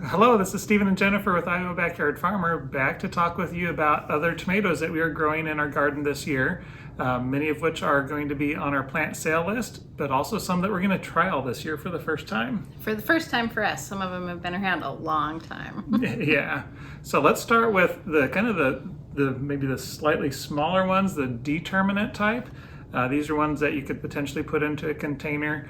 Hello, this is Stephen and Jennifer with Iowa Backyard Farmer, back to talk with you about other tomatoes that we are growing in our garden this year, many of which are going to be on our plant sale list, but also some that we're going to trial this year for the first time. For the first time for us. Some of them have been around a long time. Yeah. So let's start with maybe the slightly smaller ones, the Determinate type. These are ones that you could potentially put into a container.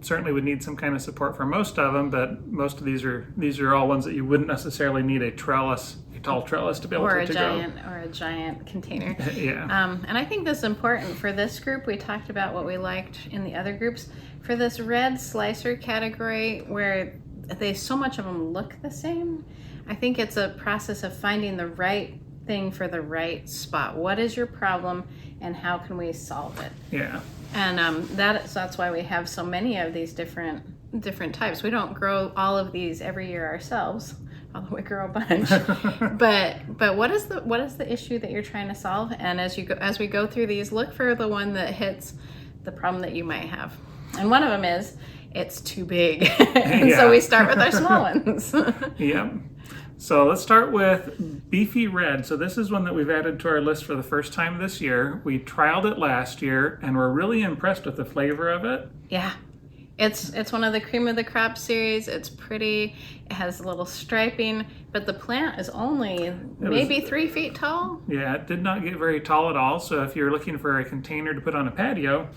Certainly would need some kind of support for most of them, but most of these are all ones that you wouldn't necessarily need a tall trellis to be able to grow. Or a giant container. Yeah. And I think this is important for this group. We talked about what we liked in the other groups. For this red slicer category, where so much of them look the same, I think it's a process of finding the right thing for the right spot. What is your problem and how can we solve it? Yeah. And that's why we have so many of these different types. We don't grow all of these every year ourselves, although we grow a bunch. but what is the issue that you're trying to solve? And as we go through these, look for the one that hits the problem that you might have. And one of them is it's too big. And so we start with our small ones. Yep. So let's start with Beefy Red. So this is one that we've added to our list for the first time this year. We trialed it last year and we're really impressed with the flavor of it. Yeah. It's one of the cream of the crop series. It's pretty. It has a little striping, but the plant is only maybe 3 feet tall. Yeah, it did not get very tall at all. So if you're looking for a container to put on a patio,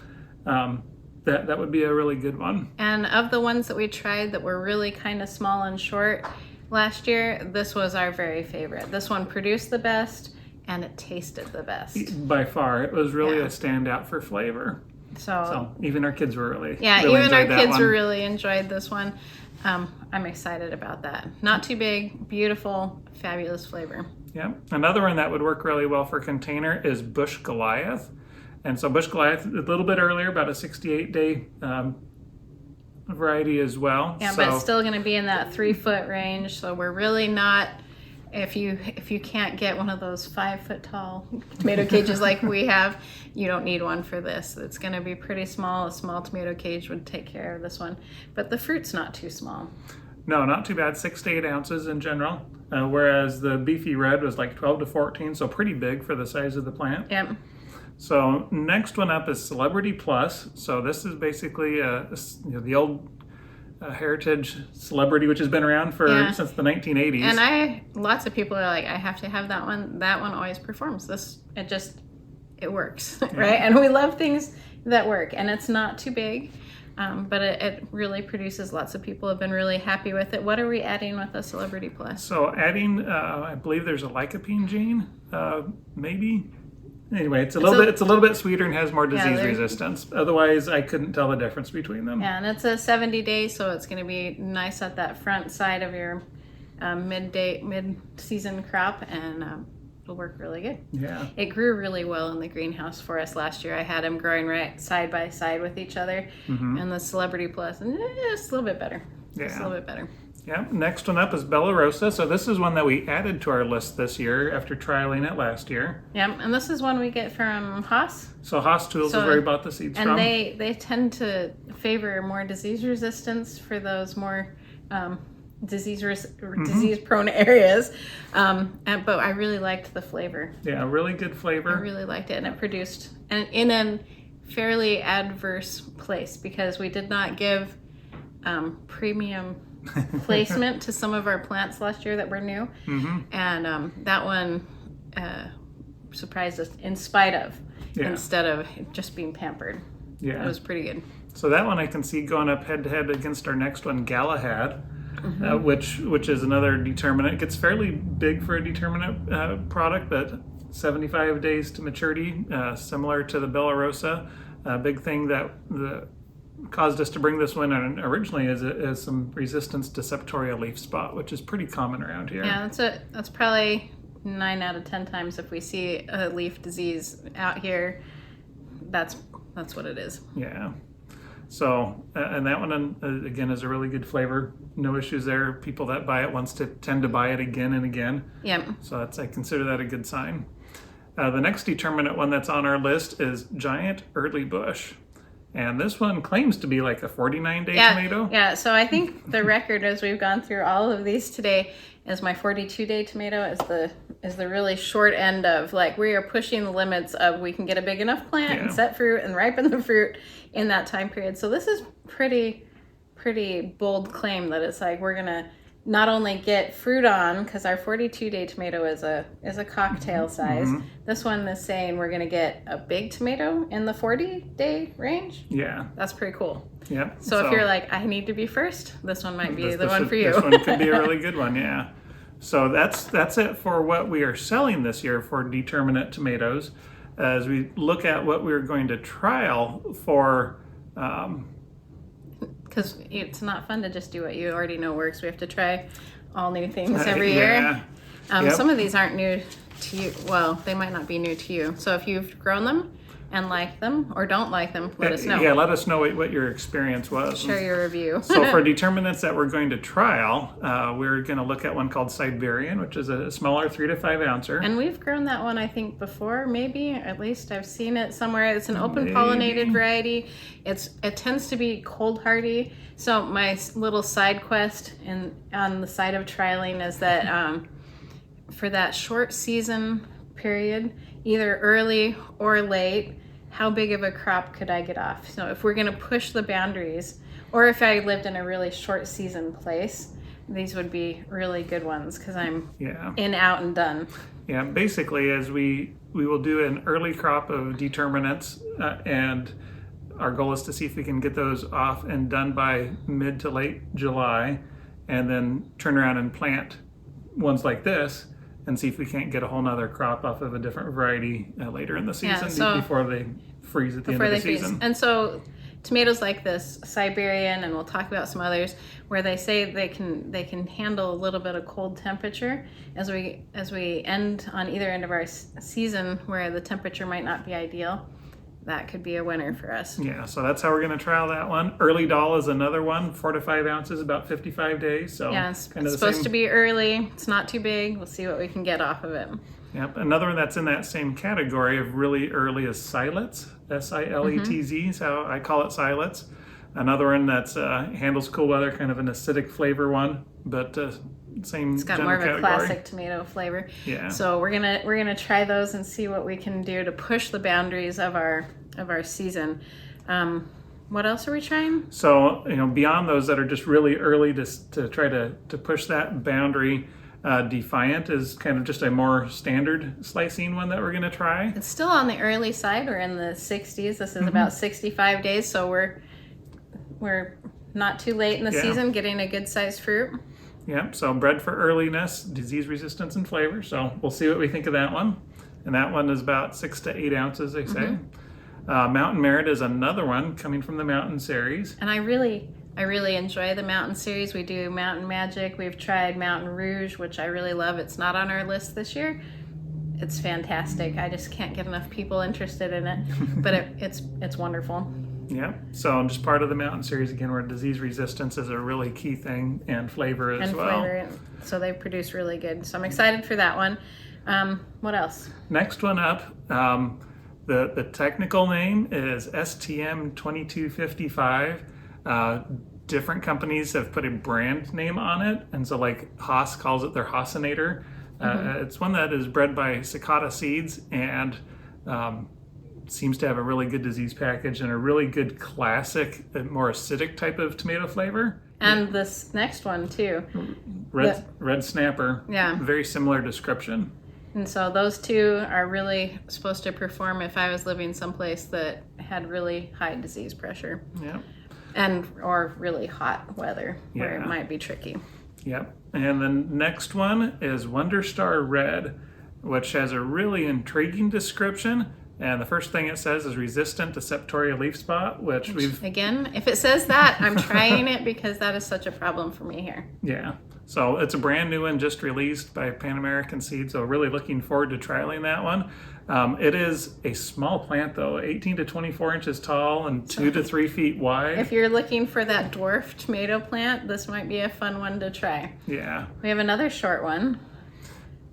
that would be a really good one. And of the ones that we tried that were really kind of small and short last year, this was our very favorite. This one produced the best and it tasted the best. By far, it was really a standout for flavor. So even our kids were really really enjoyed this one. I'm excited about that. Not too big, beautiful, fabulous flavor. Yeah. Another one that would work really well for container is Bush Goliath. And so Bush Goliath, a little bit earlier, about a 68-day variety as well. Yeah, but still going to be in that 3 foot range. So we're really not, if you can't get one of those 5 foot tall tomato cages like we have, you don't need one for this. It's going to be pretty small. A small tomato cage would take care of this one. But the fruit's not too small. No, not too bad. 6 to 8 ounces in general. Whereas the Beefy Red was like 12 to 14, so pretty big for the size of the plant. Yep. So next one up is Celebrity Plus. So this is basically the old heritage celebrity, which has been around since the 1980s. And lots of people are like, I have to have that one. That one always performs. It works, right? And we love things that work. And it's not too big, but it really produces. Lots of people have been really happy with it. What are we adding with the Celebrity Plus? So adding, I believe there's a lycopene gene, maybe. Anyway, it's a little bit sweeter and has more disease resistance. Otherwise, I couldn't tell the difference between them. Yeah, and it's a 70-day, so it's going to be nice at that front side of your mid-season crop, and it'll work really good. Yeah. It grew really well in the greenhouse for us last year. I had them growing right side by side with each other, and the Celebrity Plus, and it's a little bit better. Yeah. It's a little bit better. Yeah, next one up is Bella Rosa. So this is one that we added to our list this year after trialing it last year. Yeah, and this is one we get from Hoss. So Hoss Tools is where we bought the seeds from. And they tend to favor more disease resistance for those more disease-prone areas. But I really liked the flavor. Yeah, really good flavor. I really liked it, and it produced in a fairly adverse place because we did not give premium placement to some of our plants last year that were new, and that one surprised us in spite of, instead of just being pampered. Yeah, it was pretty good. So that one I can see going up head to head against our next one, Galahad, which is another determinate. It gets fairly big for a determinate product, but 75 days to maturity, similar to the Bella Rosa. Big thing that caused us to bring this one in originally is some resistance to septoria leaf spot, which is pretty common around here. Yeah, that's probably 9 out of 10 times if we see a leaf disease out here, that's what it is. Yeah. So, and that one again is a really good flavor. No issues there. People that buy it tend to buy it again and again. Yep. So I consider that a good sign. The next determinate one that's on our list is Giant Early Bush. And this one claims to be like a 49-day tomato. Yeah, so I think the record as we've gone through all of these today is my 42-day tomato is the really short end of, like, we are pushing the limits of we can get a big enough plant and set fruit and ripen the fruit in that time period. So this is pretty bold claim that it's like we're gonna not only get fruit on, because our 42-day tomato is a cocktail size. This one is saying we're gonna get a big tomato in the 40-day range. Yeah, that's pretty cool. Yeah. So if you're like, I need to be first, this one might be the one for you. This one could be a really good one. Yeah. So that's it for what we are selling this year for Determinate tomatoes. As we look at what we're going to trial for. Because it's not fun to just do what you already know works. We have to try all new things every year. Some of these aren't new to you. Well, they might not be new to you. So if you've grown them and like them or don't like them, let us know. Yeah, let us know what your experience was. Share your review. So for determinants that we're going to trial, we're going to look at one called Siberian, which is a smaller 3 to 5 ouncer. And we've grown that one, I think, before, maybe. At least I've seen it somewhere. It's an open pollinated variety. It tends to be cold hardy. So my little side quest on the side of trialing is that for that short season period, either early or late, how big of a crop could I get off? So if we're going to push the boundaries, or if I lived in a really short season place, these would be really good ones because I'm in, out, and done. Yeah, basically, as we will do an early crop of determinants, and our goal is to see if we can get those off and done by mid to late July, and then turn around and plant ones like this and see if we can't get a whole nother crop off of a different variety later in the season before they freeze at the end of the season. And so tomatoes like this, Siberian, and we'll talk about some others, where they say they can handle a little bit of cold temperature as we end on either end of our season where the temperature might not be ideal. That could be a winner for us. Yeah, so that's how we're going to trial that one. Early doll is another one, 4 to 5 ounces, about 55 days. So yeah, it's supposed to be early. It's not too big. We'll see what we can get off of it. Yep. Another one that's in that same category of really early is Siletz, Siletz. Is how I call it, Silets. Another one that's handles cool weather, kind of an acidic flavor one, but same. It's got more of a classic tomato flavor. Yeah. So we're gonna try those and see what we can do to push the boundaries of our season. What else are we trying? So beyond those that are just really early to try to push that boundary. Defiant is kind of just a more standard slicing one that we're going to try. It's still on the early side. We're in the 60s. This is about 65 days, so we're not too late in the season, getting a good sized fruit. Yep, so bred for earliness, disease resistance, and flavor. So we'll see what we think of that one. And that one is about 6 to 8 ounces, they say. Mountain Merit is another one coming from the Mountain series. And I really enjoy the Mountain series. We do Mountain Magic. We've tried Mountain Rouge, which I really love. It's not on our list this year. It's fantastic. I just can't get enough people interested in it, but it's wonderful. Yeah. So just part of the Mountain series again, where disease resistance is a really key thing, and flavor as well. Flavor. So they produce really good. So I'm excited for that one. What else? Next one up. The technical name is STM 2255. Different companies have put a brand name on it, and so like Hoss calls it their Hossinator. It's one that is bred by Cicada Seeds and seems to have a really good disease package and a really good classic, more acidic type of tomato flavor. And this next one too. Red Snapper. Yeah. Very similar description. And so those two are really supposed to perform if I was living someplace that had really high disease pressure. Yeah. Or really hot weather where it might be tricky. Yep. And the next one is Wonderstar Red, which has a really intriguing description. And the first thing it says is resistant to septoria leaf spot, which again, if it says that, I'm trying it because that is such a problem for me here. Yeah. So it's a brand new one just released by Pan American Seed. So really looking forward to trialing that one. It is a small plant though, 18 to 24 inches tall and 2 to 3 feet wide. If you're looking for that dwarf tomato plant, this might be a fun one to try. Yeah. We have another short one.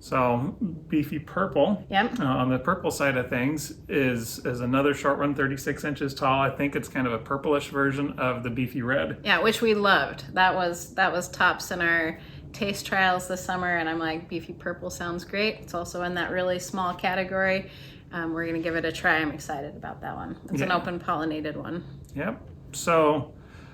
So Beefy Purple, Yep. on the purple side of things, is another short one, 36 inches tall. I think it's kind of a purplish version of the Beefy Red. Yeah, which we loved. That was tops in our taste trials this summer, and I'm like, Beefy Purple sounds great. It's also in that really small category. We're going to give it a try. I'm excited about that one. It's an open pollinated one. Yep. So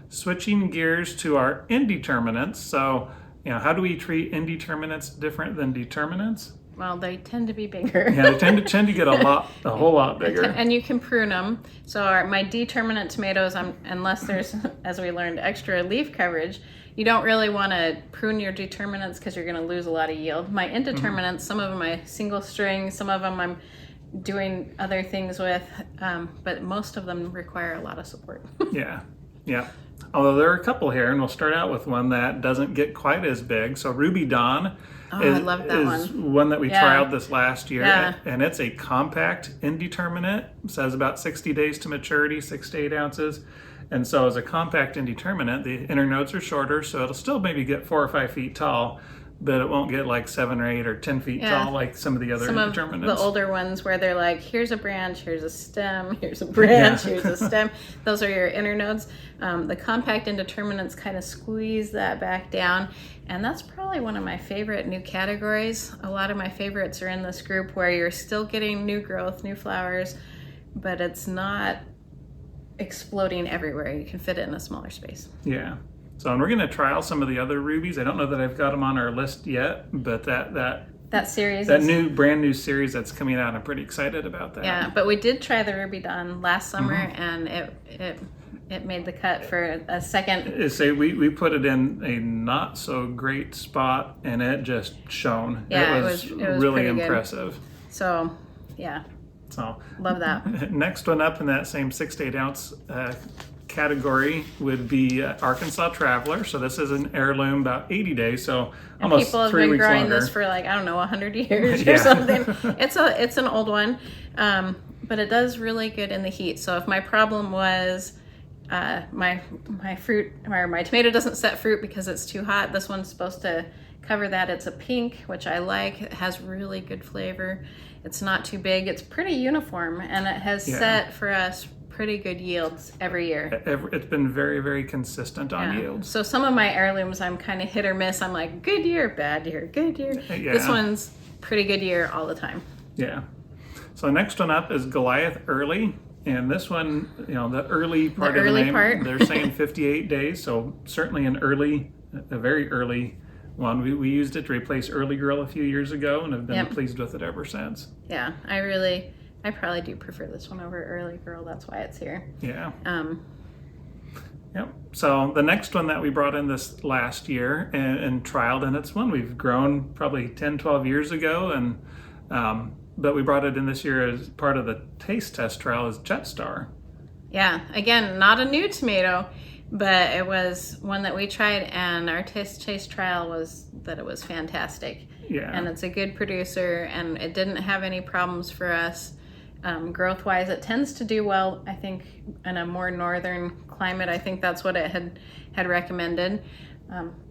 switching gears to our indeterminates. So, how do we treat indeterminates different than determinates? Well, they tend to be bigger. Yeah, they tend to get a whole lot bigger. And you can prune them. So my determinate tomatoes, unless there's, as we learned, extra leaf coverage, you don't really want to prune your determinates because you're going to lose a lot of yield. My indeterminates, some of them I single string, some of them I'm doing other things with, but most of them require a lot of support. Yeah. Although there are a couple here, and we'll start out with one that doesn't get quite as big. So Rubee Dawn I love that is one that we trialed this last year, Yeah. and it's a compact indeterminate. It says about 60 days to maturity, 6 to 8 ounces. And so as a compact indeterminate, the inner nodes are shorter, so it'll still maybe get 4 or 5 feet tall, but it won't get like 7 or 8 or 10 feet tall like some of the other indeterminates. The older ones where they're like, here's a branch, here's a stem, here's a branch, here's a stem. Those are your inner nodes. The compact indeterminates kind of squeeze that back down. And that's probably one of my favorite new categories. A lot of my favorites are in this group where you're still getting new growth, new flowers, but it's not exploding everywhere. You can fit it in a smaller space. Yeah. So, and we're going to trial some of the other rubies. I don't know that I've got them on our list yet, but that series, brand new series that's coming out, I'm pretty excited about that. Yeah, but we did try the Rubee Dawn last summer, and it made the cut for a second. We put it in a not so great spot, and it just shone. Yeah, it was really impressive. Good. So, yeah. So love that. Next one up in that same 6 to 8 ounce category would be Arkansas Traveler. So this is an heirloom, about 80 days, so almost 3 weeks longer. People have been growing this for 100 years or something. It's an old one, but it does really good in the heat. So if my problem was my fruit or my tomato doesn't set fruit because it's too hot, this one's supposed to cover that. It's a pink, which I like. It has really good flavor. It's not too big. It's pretty uniform, and it has set for us pretty good yields every year. It's been very, very consistent on yields. So some of my heirlooms, I'm kind of hit or miss. I'm like, good year, bad year, good year. Yeah. This one's pretty good year all the time. Yeah. So next one up is Goliath Early. And this one, the early part of the name, they're saying 58 days. So certainly a very early one. We used it to replace Early Girl a few years ago and have been pleased with it ever since. Yeah, I probably do prefer this one over Early Girl. That's why it's here. Yeah. Yep. So the next one that we brought in this last year and trialed, and it's one we've grown probably 10, 12 years ago, and but we brought it in this year as part of the taste test trial is Jetstar. Yeah. Again, not a new tomato, but it was one that we tried, and our taste trial was that it was fantastic. Yeah. And it's a good producer, and it didn't have any problems for us. Growth-wise, it tends to do well, I think, in a more northern climate. I think that's what it had recommended.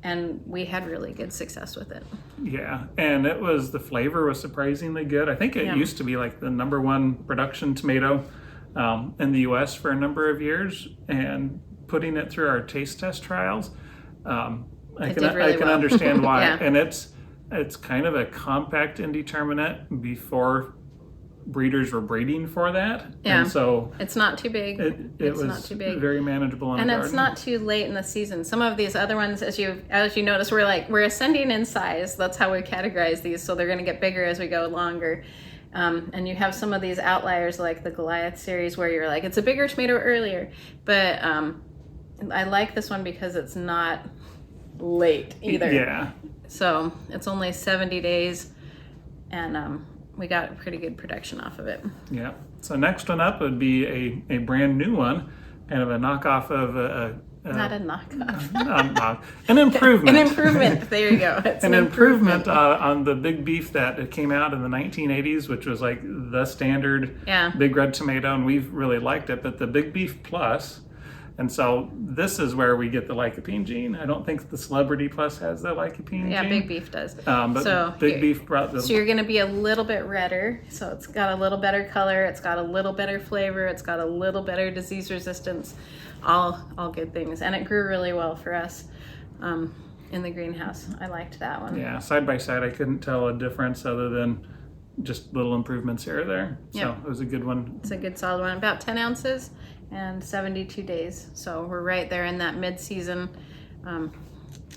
And we had really good success with it. Yeah, and the flavor was surprisingly good. I think it used to be like the #1 production tomato in the U.S. for a number of years, and putting it through our taste test trials, I can understand why. Yeah. And it's kind of a compact indeterminate before breeders were breeding for that. Yeah. And so it's not too big. It's not too big. Very manageable in the garden. And it's not too late in the season. Some of these other ones, as you notice, we're ascending in size. That's how we categorize these. So they're going to get bigger as we go longer. And you have some of these outliers like the Goliath series where you're like, it's a bigger tomato earlier. But I like this one because it's not late either. Yeah. So it's only 70 days, and we got pretty good production off of it. Yeah. So next one up would be a brand new one, kind of a knockoff of not a knockoff. An improvement. An improvement. There you go. It's an improvement on the big beef that came out in the 1980s, which was like the standard big red tomato, and we've really liked it. But the Big Beef Plus And so this is where we get the lycopene gene. I don't think the Celebrity Plus has the lycopene Yeah, gene. Big Beef does. But So Big Beef brought the... So you're going to be a little bit redder. So it's got a little better color. It's got a little better flavor. It's got a little better disease resistance. All good things. And it grew really well for us in the greenhouse. I liked that one. Yeah, side by side, I couldn't tell a difference other than just little improvements here or there. So Yep. it was a good one. It's a good solid one. About 10 ounces and 72 days. So we're right there in that mid-season.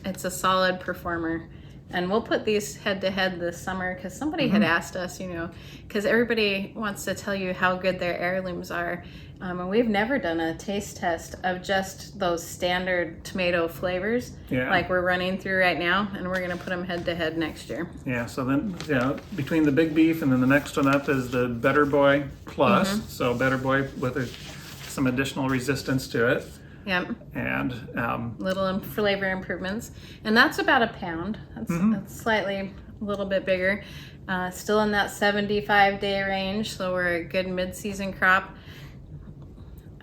It's a solid performer. And we'll put these head to head this summer because somebody had asked us, because everybody wants to tell you how good their heirlooms are. And we've never done a taste test of just those standard tomato flavors like we're running through right now. And we're going to put them head to head next year. Yeah, so then, between the Big Beef and then the next one up is the Better Boy Plus. So Better Boy with some additional resistance to it. Yep. And little flavor improvements. And that's about a pound. That's slightly a little bit bigger. Still in that 75-day range. So we're a good mid-season crop.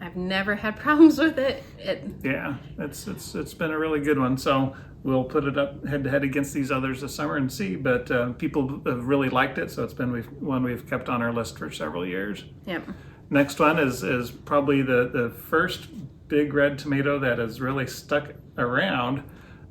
I've never had problems with it. It's been a really good one. So we'll put it up head to head against these others this summer and see. But people have really liked it, so it's been one we've kept on our list for several years. Yep. Next one is probably the first big red tomato that has really stuck around.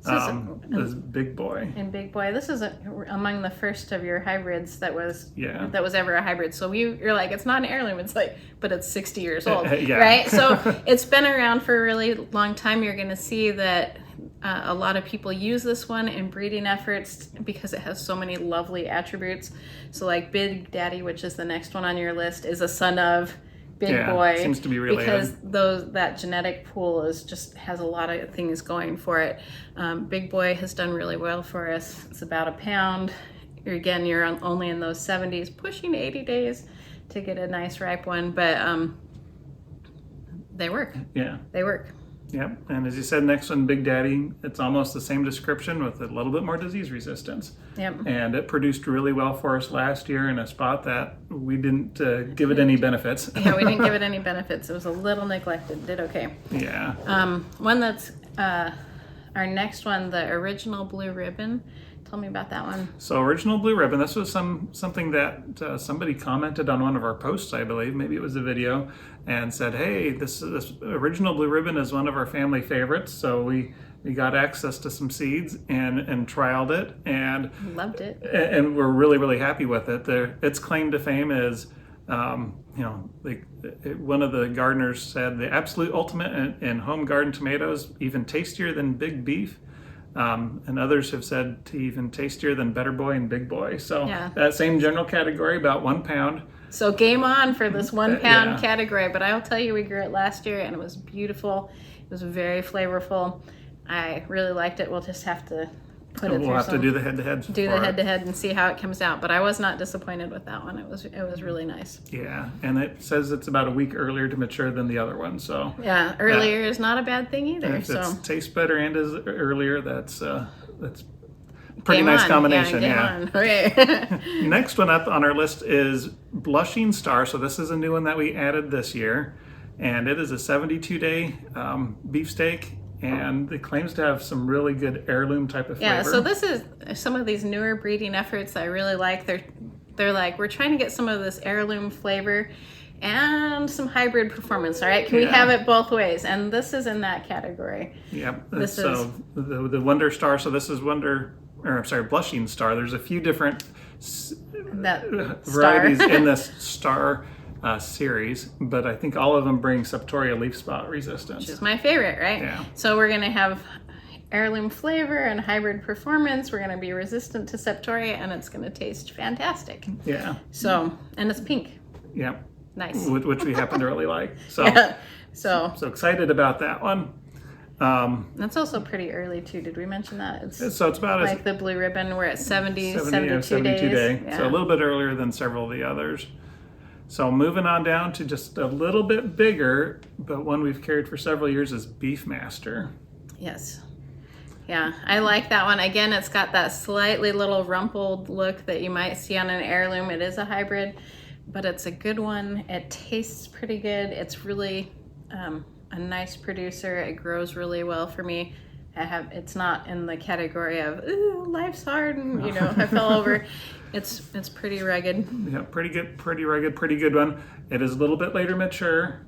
Is Big Boy. And Big Boy, this is among the first of your hybrids that was ever a hybrid. So you're like, it's not an heirloom. It's like, but it's 60 years old, right? So it's been around for a really long time. You're going to see that a lot of people use this one in breeding efforts because it has so many lovely attributes. So like Big Daddy, which is the next one on your list, is a son of Big Boy, seems to be related. Because that genetic pool has a lot of things going for it. Big Boy has done really well for us. It's about a pound. Again, you're only in those 70s, pushing 80 days to get a nice ripe one, but they work. Yeah, they work. Yep, and as you said, next one, Big Daddy, it's almost the same description with a little bit more disease resistance. Yep. And it produced really well for us last year in a spot that we didn't give it any benefits. Yeah, we didn't give it any benefits. It was a little neglected. Did okay. Yeah. One that's our next one, the original Blue Ribbon. Tell me about that one. So original Blue Ribbon, this was something that somebody commented on one of our posts, I believe, maybe it was a video, and said, hey, this original Blue Ribbon is one of our family favorites. So we got access to some seeds and trialed it and loved it. And we're really, really happy with it. Its claim to fame is, one of the gardeners said the absolute ultimate in home garden tomatoes, even tastier than Big Beef. And others have said to even tastier than Better Boy and Big Boy. So that same general category, about 1 pound. So game on for this 1 pound category. But I'll tell you, we grew it last year and it was beautiful. It was very flavorful. I really liked it. We'll just have to put it through. We'll have to do the head-to-head. Do the head-to-head and see how it comes out. But I was not disappointed with that one. It was really nice. Yeah, and it says it's about a week earlier to mature than the other one. So yeah, earlier is not a bad thing either. If it tastes better and is earlier, that's pretty nice combination. Okay. Next one up on our list is Blushing Star. So this is a new one that we added this year, and it is a 72-day beefsteak. And it claims to have some really good heirloom type of flavor. Yeah, so this is some of these newer breeding efforts I really like. They're like, we're trying to get some of this heirloom flavor and some hybrid performance, all right? Can we have it both ways? And this is in that category. Yep. The Wonderstar, so this is Blushing Star. There's a few different varieties in this star series, but I think all of them bring Septoria leaf spot resistance. Which is my favorite, right? Yeah. So we're going to have heirloom flavor and hybrid performance. We're going to be resistant to Septoria, and it's going to taste fantastic. Yeah. So, and it's pink. Yeah. Nice. Which we happen to really like. So, so excited about that one. That's also pretty early too. Did we mention that? It's about like the Blue Ribbon. We're at 72 72 days. Yeah. So a little bit earlier than several of the others. So moving on down to just a little bit bigger, but one we've carried for several years is Beefmaster. Yes. Yeah, I like that one. Again, it's got that slightly little rumpled look that you might see on an heirloom. It is a hybrid, but it's a good one. It tastes pretty good. It's really a nice producer. It grows really well for me. It's not in the category of, ooh, life's hard and, you know, I fell over. It's pretty rugged. Yeah, pretty good, pretty rugged, pretty good one. It is a little bit later mature,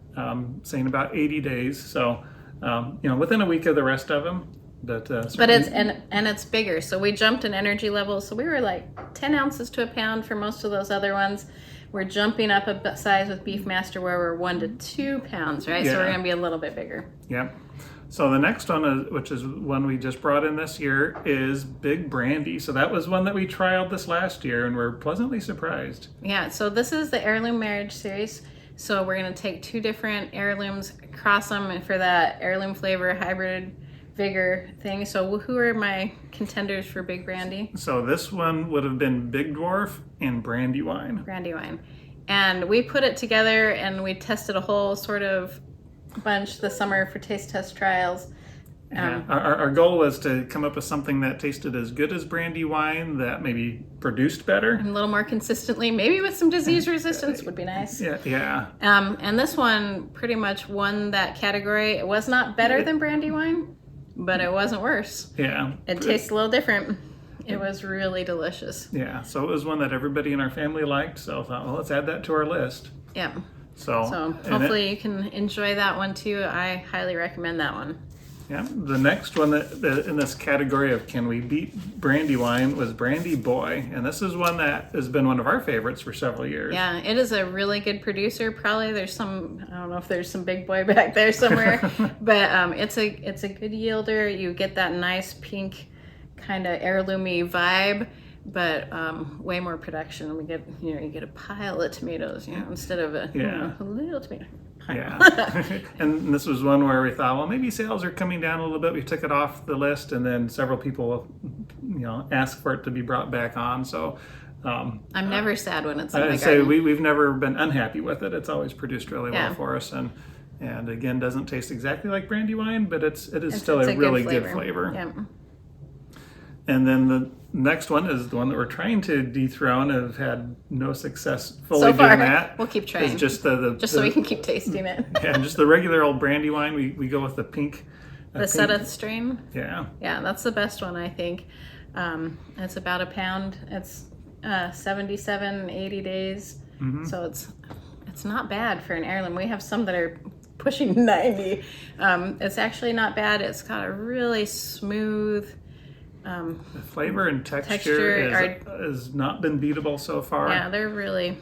saying about 80 days. So, you know, within a week of the rest of them. But it's and it's bigger. So we jumped in energy levels. So we were like 10 ounces to a pound for most of those other ones. We're jumping up a size with Beefmaster where we're 1 to 2 pounds, right? Yeah. So we're going to be a little bit bigger. Yep. So the next one, which is one we just brought in this year, is Big Brandy. So that was one that we trialed this last year, and we're pleasantly surprised. Yeah, so this is the Heirloom Marriage Series. So we're going to take 2 different heirlooms, cross them for that heirloom flavor hybrid vigor thing. So who are my contenders for Big Brandy? So this one would have been Big Dwarf and Brandy Wine. Brandy Wine. And we put it together and we tested a whole sort of bunch this summer for taste test trials. Yeah. Our goal was to come up with something that tasted as good as Brandy Wine, that maybe produced better. And a little more consistently, maybe with some disease resistance would be nice. Yeah. And this one pretty much won that category. It was not better than Brandy Wine, but it wasn't worse. Yeah. It tastes a little different. It was really delicious. Yeah, so it was one that everybody in our family liked, so I thought, well, let's add that to our list. Yeah. So hopefully you can enjoy that one too. I highly recommend that one. Yeah, the next one that in this category of can we beat Brandy Wine was Brandy Boy, and this is one that has been one of our favorites for several years. Yeah, it is a really good producer. Probably there's some, I don't know if there's some Big Boy back there somewhere, but it's a good yielder. You get that nice pink kind of heirloomy vibe, but way more production. We get, you get a pile of tomatoes, instead of a little tomato. Yeah. And this was one where we thought, well, maybe sales are coming down a little bit. We took it off the list, and then several people, asked for it to be brought back on. So I'm never sad when it's in my I'd say garden. we've never been unhappy with it. It's always produced really well for us, and again, doesn't taste exactly like Brandy Wine, but it is still a really good flavor. Yeah. And then the next one is the one that we're trying to dethrone. Have had no success fully So far, doing that. we'll keep trying. It's just so we can keep tasting it. Yeah, just the regular old Brandy Wine. We go with the pink. The Settin strain. Yeah. Yeah, that's the best one, I think. It's about a pound. It's 77, 80 days. Mm-hmm. So it's not bad for an heirloom. We have some that are pushing 90. It's actually not bad. It's got a really smooth the flavor and texture has not been beatable so far. Yeah, they're really...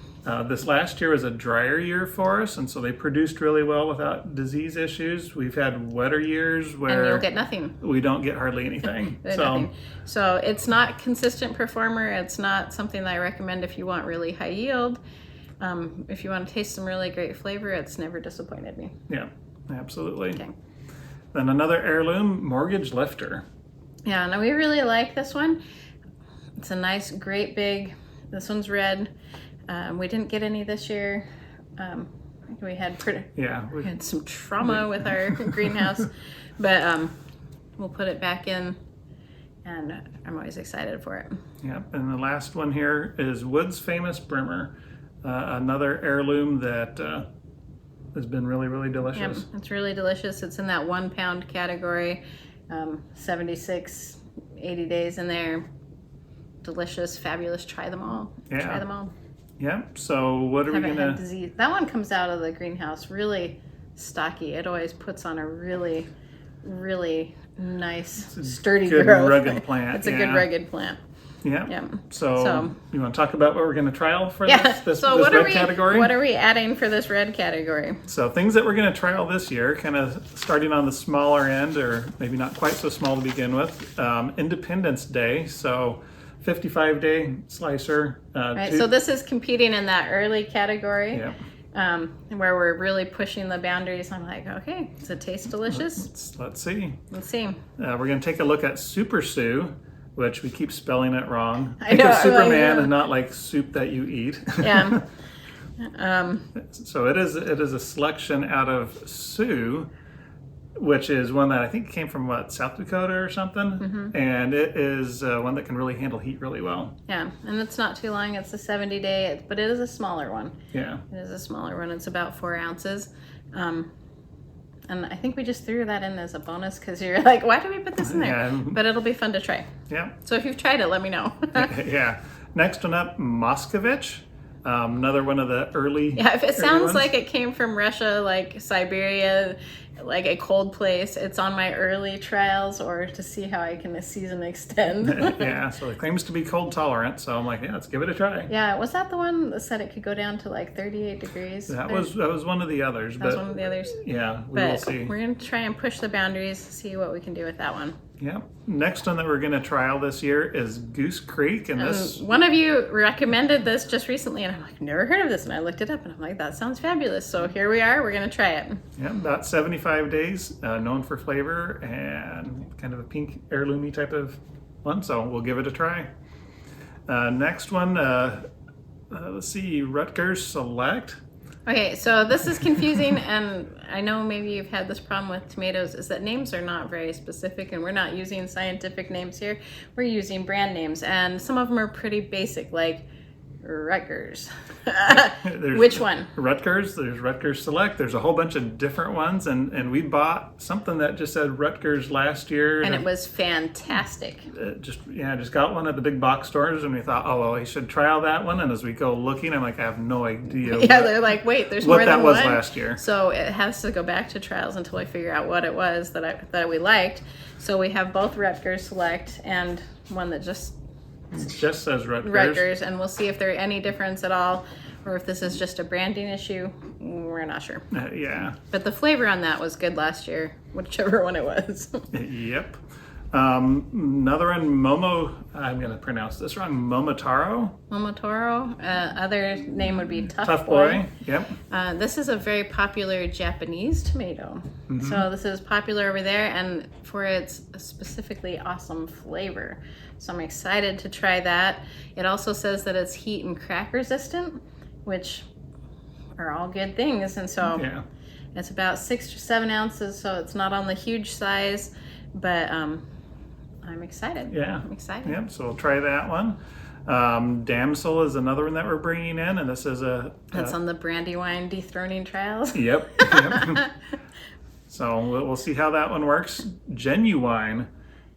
This last year was a drier year for us, and so they produced really well without disease issues. We've had wetter years where... And you'll get nothing. We don't get hardly anything. So it's not consistent performer. It's not something that I recommend if you want really high yield. If you want to taste some really great flavor, it's never disappointed me. Yeah, absolutely. Okay. Then another heirloom, Mortgage Lifter. Yeah, no, we really like this one. It's a nice, great big, this one's red. We didn't get any this year. We had we had some trauma with our greenhouse, but we'll put it back in, and I'm always excited for it. Yeah, and the last one here is Wood's Famous Brimer, another heirloom that has been really, really delicious. Yeah, it's really delicious. It's in that 1 pound category, 76, 80 days in there. Delicious, fabulous. Try them all. Yeah. Try them all. Yeah, so what are we Haven't gonna... had disease. That one comes out of the greenhouse really stocky. It always puts on a really, really nice, sturdy good growth. rugged plant. It's a good rugged plant. Yeah. So you want to talk about what we're going to trial for this so red category? What are we adding for this red category? So things that we're going to trial this year, kind of starting on the smaller end, or maybe not quite so small to begin with. Independence Day, so 55-day slicer. Right. So this is competing in that early category. Yeah. Where we're really pushing the boundaries. I'm like, okay, does it taste delicious? Let's see. Let's see. We're going to take a look at Sup Sue, which we keep spelling it wrong. I know, Superman and not like soup that you eat. Yeah. So it is a selection out of Sue, which is one that I think came from South Dakota or something, Mm-hmm. and it is one that can really handle heat really well. Yeah, and it's not too long. It's a 70-day, but it is a smaller one. Yeah. It is a smaller one. It's about 4 ounces. And I think we just threw that in as a bonus because you're like, why did we put this in there? Yeah. But it'll be fun to try. Yeah. So if you've tried it, let me know. Yeah. Next one up, Mosovich. Another one of the early. Yeah, if it sounds ones. like it came from Russia, like Siberia, like a cold place, it's on my early trials or to see how I can season extend. Yeah, so it claims to be cold tolerant, so I'm like, yeah, let's give it a try. Yeah, was that the one that said it could go down to like 38 degrees? That was one of the others. That was one of the others. Yeah, we will But see. we're going to try and push the boundaries, see what we can do with that one. Yeah. Next one that we're going to trial this year is Goose Creek, and this. One of you recommended this just recently, and I'm like, never heard of this, and I looked it up, and I'm like, that sounds fabulous. So here we are. We're going to try it. Yeah, about 75 days, known for flavor and kind of a pink heirloomy type of one. So we'll give it a try. Next one, let's see, Rutgers Select. Okay, so this is confusing, and I know maybe you've had this problem with tomatoes, is that names are not very specific, and we're not using scientific names here. We're using brand names, and some of them are pretty basic, like Rutgers. Which one? Rutgers. There's Rutgers Select. There's a whole bunch of different ones, and we bought something that just said Rutgers last year, and it was fantastic. Just got one at the big box stores, and we thought, oh well, we should trial that one. And as we go looking, I'm like, I have no idea. Yeah, they're like, wait, there's more than one. What that was last year. So it has to go back to trials until we figure out what it was that we liked. So we have both Rutgers Select and one that just says Rutgers. And we'll see if there's any difference at all, or if this is just a branding issue. We're not sure. Yeah. But the flavor on that was good last year, whichever one it was. Yep. Another one, I'm going to pronounce this wrong, Momotaro. Momotaro. Other name would be Tough Boy. Yep. This is a very popular Japanese tomato. Mm-hmm. So this is popular over there, and for its specifically awesome flavor. So I'm excited to try that. It also says that it's heat and crack resistant, which are all good things. And so it's about 6 to 7 ounces, so it's not on the huge size, but I'm excited. Yeah. I'm excited. Yep, so we'll try that one. Damsel is another one that we're bringing in, and this is that's on the Brandy Wine dethroning trials. Yep. So we'll see how that one works. Genuine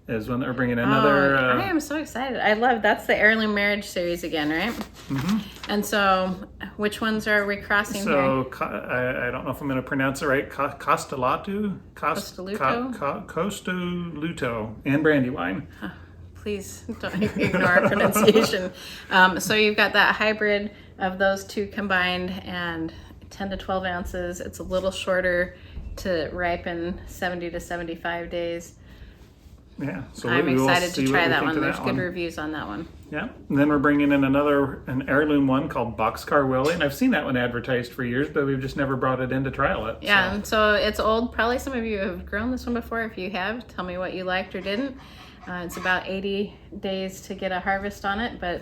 is when they're bringing another. I am so excited. That's the heirloom marriage series again, right? Mm-hmm. And so, which ones are we crossing here? I don't know if I'm going to pronounce it right. Costoluto, and Brandy Wine. Please don't ignore our pronunciation. So you've got that hybrid of those two combined, and 10 to 12 ounces. It's a little shorter to ripen, 70 to 75 days. Yeah, so I'm excited to try that one. There's good reviews on that one. Yeah, and then we're bringing in an heirloom one called Boxcar Willie, and I've seen that one advertised for years, but we've just never brought it in to trial it. Yeah, and so it's old. Probably some of you have grown this one before. If you have, tell me what you liked or didn't. It's about 80 days to get a harvest on it, but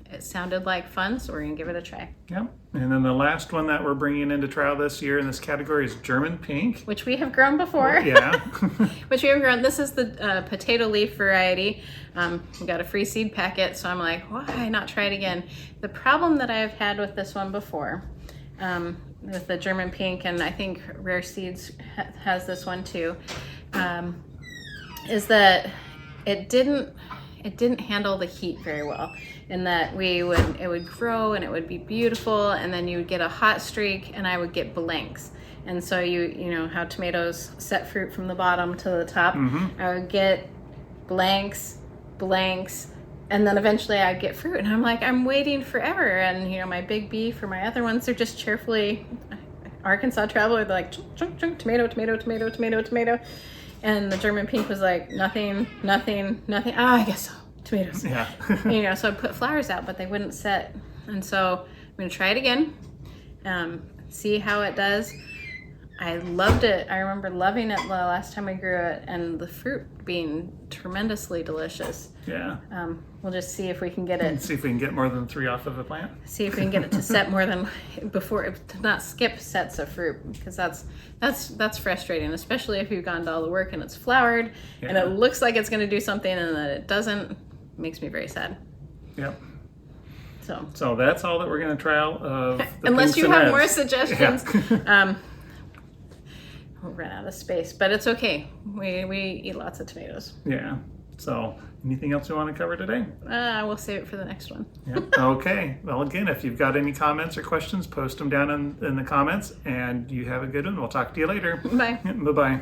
it sounded like fun, so we're going to give it a try. Yep. And then the last one that we're bringing into trial this year in this category is German Pink. Which we have grown before. Yeah. Which we have grown. This is the potato leaf variety. We got a free seed packet, so I'm like, why not try it again? The problem that I've had with this one before, with the German Pink, and I think Rare Seeds has this one too, is that it didn't handle the heat very well. In that it would grow and it would be beautiful, and then you would get a hot streak and I would get blanks. And so you know how tomatoes set fruit from the bottom to the top. Mm-hmm. I would get blanks, and then eventually I'd get fruit, and I'm like, I'm waiting forever. And you know, my big beef or my other ones, they're just cheerfully Arkansas Traveler, they're like chunk, tomato. And the German Pink was like nothing. I guess so. Tomatoes. Yeah. You know, so I'd put flowers out, but they wouldn't set. And so I'm going to try it again, see how it does. I loved it. I remember loving it the last time I grew it, and the fruit being tremendously delicious. Yeah. We'll just see if we can get it. See if we can get more than 3 off of a plant. See if we can get it to set more than before, to not skip sets of fruit, because that's frustrating, especially if you've gone to all the work and it's flowered and it looks like it's going to do something and then it doesn't. Makes me very sad. Yep. So that's all that we're going to trial of the unless pinks you and have reds. more suggestions. Yeah. ran out of space, but it's okay. We eat lots of tomatoes. Yeah. So, anything else we want to cover today? We'll save it for the next one. Yeah. Okay. Well, again, if you've got any comments or questions, post them down in the comments, and you have a good one. We'll talk to you later. Bye. Bye-bye.